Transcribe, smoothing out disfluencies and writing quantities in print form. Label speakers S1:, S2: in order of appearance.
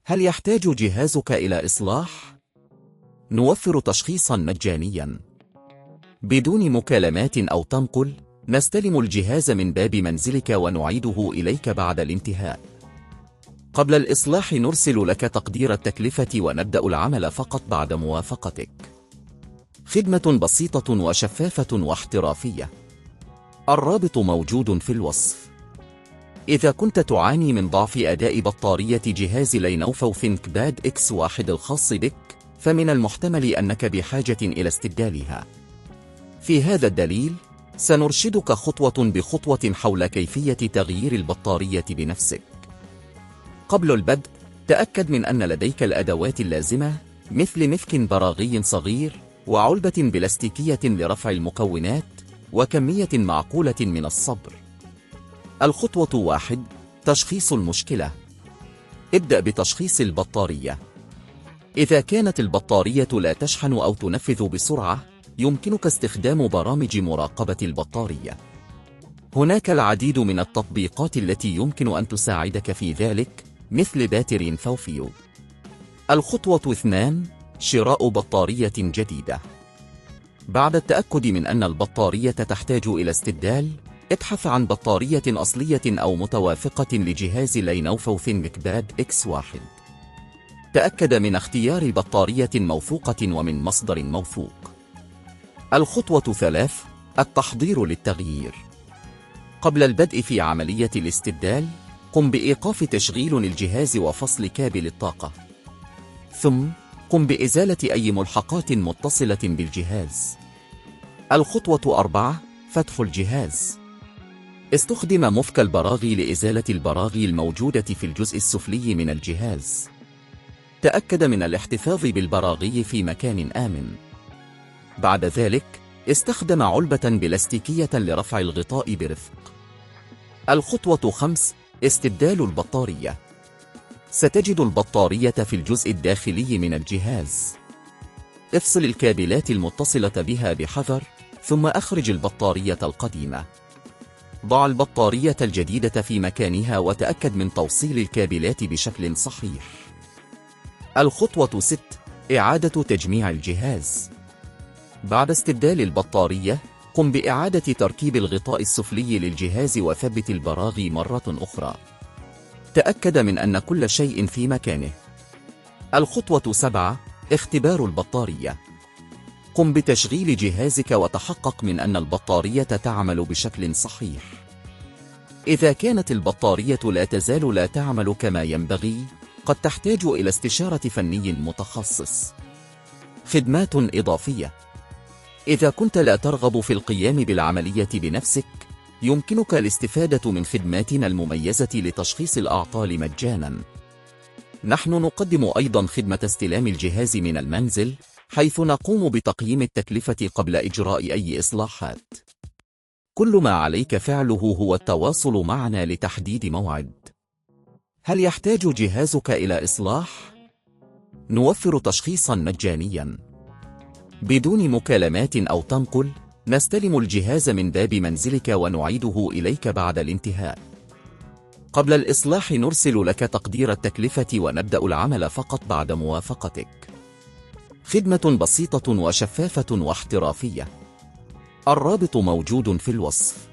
S1: هل يحتاج جهازك إلى إصلاح؟ نوفر تشخيصا مجانيا بدون مكالمات أو تنقل. نستلم الجهاز من باب منزلك ونعيده إليك بعد الانتهاء. قبل الإصلاح نرسل لك تقدير التكلفة ونبدأ العمل فقط بعد موافقتك. خدمة بسيطة وشفافة واحترافية. الرابط موجود في الوصف. إذا كنت تعاني من ضعف أداء بطارية جهاز لينوفو ThinkPad X1 الخاص بك، فمن المحتمل أنك بحاجة إلى استبدالها. في هذا الدليل سنرشدك خطوة بخطوة حول كيفية تغيير البطارية بنفسك. قبل البدء تأكد من أن لديك الأدوات اللازمة، مثل مفك براغي صغير وعلبة بلاستيكية لرفع المكونات وكمية معقولة من الصبر. الخطوة 1: تشخيص المشكلة. ابدأ بتشخيص البطارية. إذا كانت البطارية لا تشحن أو تنفذ بسرعة، يمكنك استخدام برامج مراقبة البطارية. هناك العديد من التطبيقات التي يمكن أن تساعدك في ذلك، مثل باتري فوفيو. الخطوة 2: شراء بطارية جديدة. بعد التأكد من أن البطارية تحتاج إلى استبدال، ابحث عن بطارية أصلية أو متوافقة لجهاز لينوفو ThinkPad X1. تأكد من اختيار بطارية موثوقة ومن مصدر موثوق. الخطوة 3: التحضير للتغيير. قبل البدء في عملية الاستبدال، قم بإيقاف تشغيل الجهاز وفصل كابل الطاقة. ثم قم بإزالة أي ملحقات متصلة بالجهاز. الخطوة 4: فتح الجهاز. استخدم مفك البراغي لإزالة البراغي الموجودة في الجزء السفلي من الجهاز. تأكد من الاحتفاظ بالبراغي في مكان آمن. بعد ذلك استخدم علبة بلاستيكية لرفع الغطاء برفق. الخطوة 5: استبدال البطارية. ستجد البطارية في الجزء الداخلي من الجهاز. افصل الكابلات المتصلة بها بحذر، ثم أخرج البطارية القديمة. ضع البطارية الجديدة في مكانها وتأكد من توصيل الكابلات بشكل صحيح. الخطوة 6: إعادة تجميع الجهاز. بعد استبدال البطارية، قم بإعادة تركيب الغطاء السفلي للجهاز وثبت البراغي مرة أخرى. تأكد من أن كل شيء في مكانه. الخطوة 7: اختبار البطارية. قم بتشغيل جهازك وتحقق من أن البطارية تعمل بشكل صحيح. إذا كانت البطارية لا تزال لا تعمل كما ينبغي، قد تحتاج إلى استشارة فني متخصص. خدمات إضافية. إذا كنت لا ترغب في القيام بالعملية بنفسك، يمكنك الاستفادة من خدماتنا المميزة لتشخيص الأعطال مجاناً. نحن نقدم أيضاً خدمة استلام الجهاز من المنزل، حيث نقوم بتقييم التكلفة قبل إجراء أي إصلاحات. كل ما عليك فعله هو التواصل معنا لتحديد موعد. هل يحتاج جهازك إلى إصلاح؟ نوفر تشخيصاً مجانياً بدون مكالمات أو تنقل. نستلم الجهاز من باب منزلك ونعيده إليك بعد الانتهاء. قبل الإصلاح نرسل لك تقدير التكلفة ونبدأ العمل فقط بعد موافقتك. خدمة بسيطة وشفافة واحترافية. الرابط موجود في الوصف.